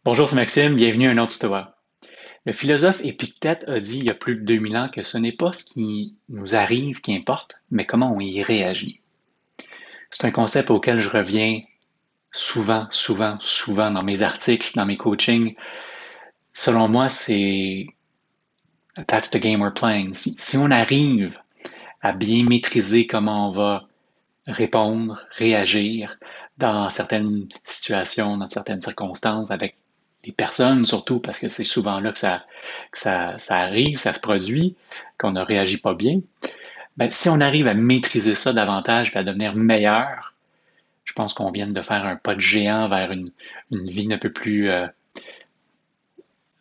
Bonjour, c'est Maxime, bienvenue à un autre Stoa. Le philosophe Épictète a dit il y a plus de 2000 ans que ce n'est pas ce qui nous arrive qui importe, mais comment on y réagit. C'est un concept auquel je reviens souvent dans mes articles, dans mes coachings. Selon moi, c'est that's the game we're playing. Si on arrive à bien maîtriser comment on va répondre, réagir dans certaines situations, dans certaines circonstances, avec les personnes surtout, parce que c'est souvent là que ça arrive, ça se produit, qu'on ne réagit pas bien. Ben, si on arrive à maîtriser ça davantage et à devenir meilleur, je pense qu'on vient de faire un pas de géant vers une vie un peu plus,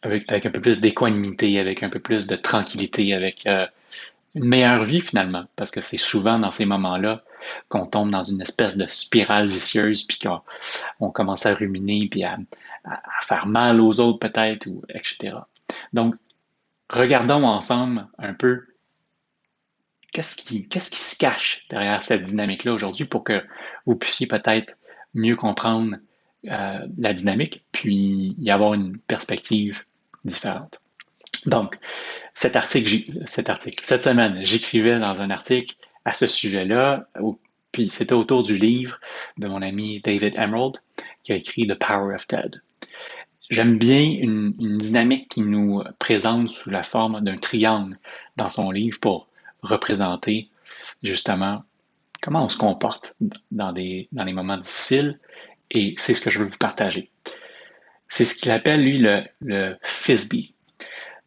avec un peu plus d'équanimité, avec un peu plus de tranquillité, avec une meilleure vie finalement, parce que c'est souvent dans ces moments-là qu'on tombe dans une espèce de spirale vicieuse, puis qu'on commence à ruminer, puis à faire mal aux autres peut-être, ou etc. Donc, regardons ensemble un peu qu'est-ce qui se cache derrière cette dynamique-là aujourd'hui pour que vous puissiez peut-être mieux comprendre la dynamique, puis y avoir une perspective différente. Donc, cette semaine, j'écrivais dans un article à ce sujet-là, puis c'était autour du livre de mon ami David Emerald, qui a écrit The Power of Ted. J'aime bien une dynamique qui nous présente sous la forme d'un triangle dans son livre pour représenter justement comment on se comporte dans les moments difficiles, et c'est ce que je veux vous partager. C'est ce qu'il appelle, lui, le FISB.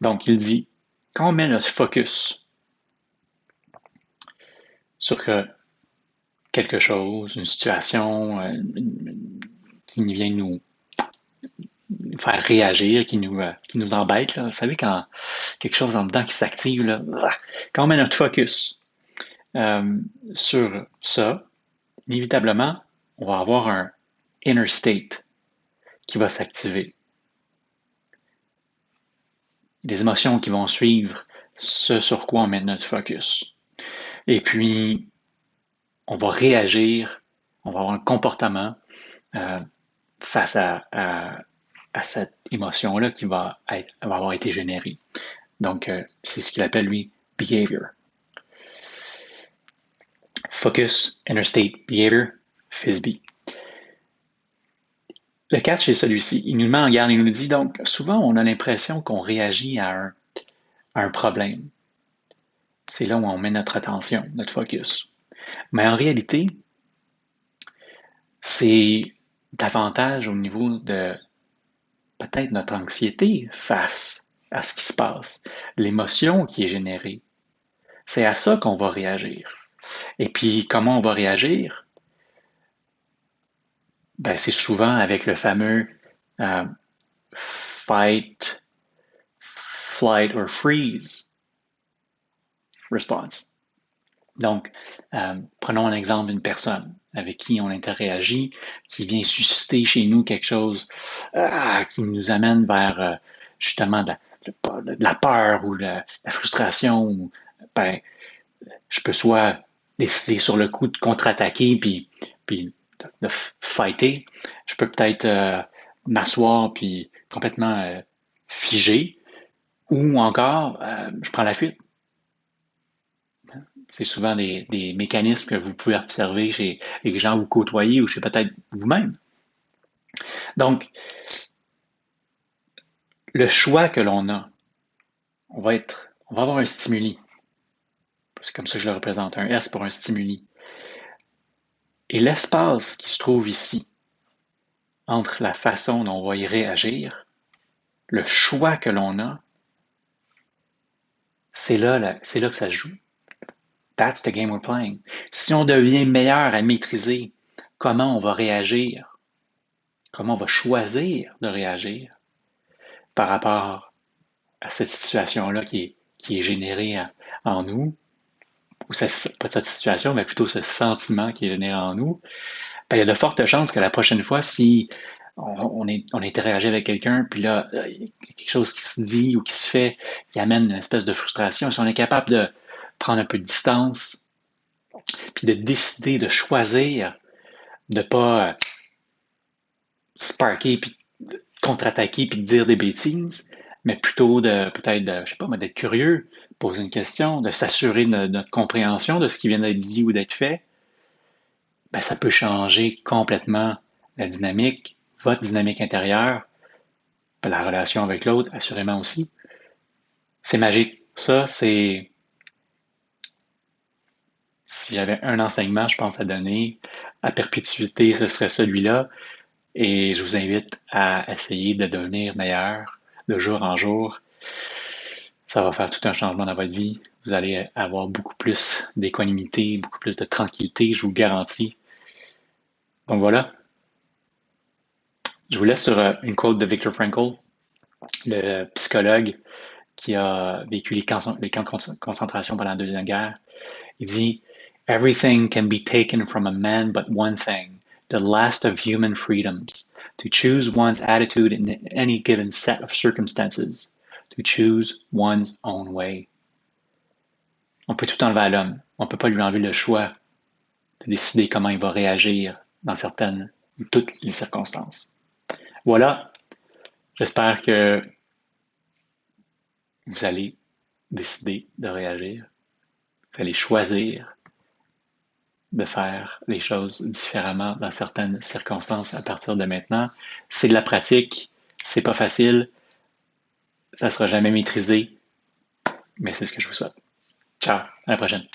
Donc, il dit, quand on met notre focus sur quelque chose, une situation qui vient nous faire réagir, qui nous embête, là. Vous savez, quand quelque chose en dedans qui s'active, là, quand on met notre focus euh, sur ça, inévitablement, on va avoir un inner state qui va s'activer. Des émotions qui vont suivre ce sur quoi on met notre focus. Et puis, on va réagir, on va avoir un comportement euh, face à cette émotion-là qui va avoir été générée. Donc, c'est ce qu'il appelle, lui, behavior. Focus, interstate behavior, FISB. Le catch est celui-ci. Il nous met en garde, il nous dit donc, souvent on a l'impression qu'on réagit à un problème. C'est là où on met notre attention, notre focus. Mais en réalité, c'est davantage au niveau de peut-être notre anxiété face à ce qui se passe, l'émotion qui est générée. C'est à ça qu'on va réagir. Et puis, comment on va réagir? Ben, c'est souvent avec le fameux euh, fight, flight or freeze response. Donc, prenons un exemple d'une personne avec qui on interagit, qui vient susciter chez nous quelque chose qui nous amène vers justement de la peur ou la frustration. Ou, ben, je peux soit décider sur le coup de contre-attaquer puis de fighter. Je peux peut-être m'asseoir puis complètement figer. Ou encore, je prends la fuite. C'est souvent des mécanismes que vous pouvez observer chez les gens que vous côtoyez ou chez peut-être vous-même. Donc, le choix que l'on a, on va avoir un stimuli. C'est comme ça que je le représente, un S pour un stimuli. Et l'espace qui se trouve ici, entre la façon dont on va y réagir, le choix que l'on a, c'est là que ça se joue. That's the game we're playing. Si on devient meilleur à maîtriser comment on va réagir, comment on va choisir de réagir par rapport à cette situation-là qui est générée en nous, ou pas cette situation, mais plutôt ce sentiment qui est généré en nous, ben, il y a de fortes chances que la prochaine fois, si on interagit avec quelqu'un, puis là, il y a quelque chose qui se dit ou qui se fait qui amène une espèce de frustration, si on est capable de prendre un peu de distance, puis de décider, de choisir, de ne pas sparker, puis contre-attaquer puis de dire des bêtises, mais plutôt de peut-être, je sais pas, mais d'être curieux, poser une question, de s'assurer de notre compréhension de ce qui vient d'être dit ou d'être fait, ben, ça peut changer complètement la dynamique, votre dynamique intérieure, la relation avec l'autre, assurément aussi. C'est magique. Ça, c'est... Si j'avais un enseignement, je pense, à donner à perpétuité, ce serait celui-là. Et je vous invite à essayer de devenir meilleur de jour en jour. Ça va faire tout un changement dans votre vie. Vous allez avoir beaucoup plus d'équanimité, beaucoup plus de tranquillité, je vous le garantis. Donc voilà, je vous laisse sur une quote de Viktor Frankl, le psychologue qui a vécu les camps de concentration pendant la Deuxième Guerre. Il dit Everything can be taken from a man but one thing, the last of human freedoms, to choose one's attitude in any given set of circumstances, to choose one's own way. On peut tout enlever à l'homme. On ne peut pas lui enlever le choix de décider comment il va réagir dans certaines ou toutes les circonstances. Voilà, j'espère que vous allez décider de réagir. Vous allez choisir de faire les choses différemment dans certaines circonstances à partir de maintenant. C'est de la pratique, c'est pas facile, ça sera jamais maîtrisé, mais c'est ce que je vous souhaite. Ciao, à la prochaine.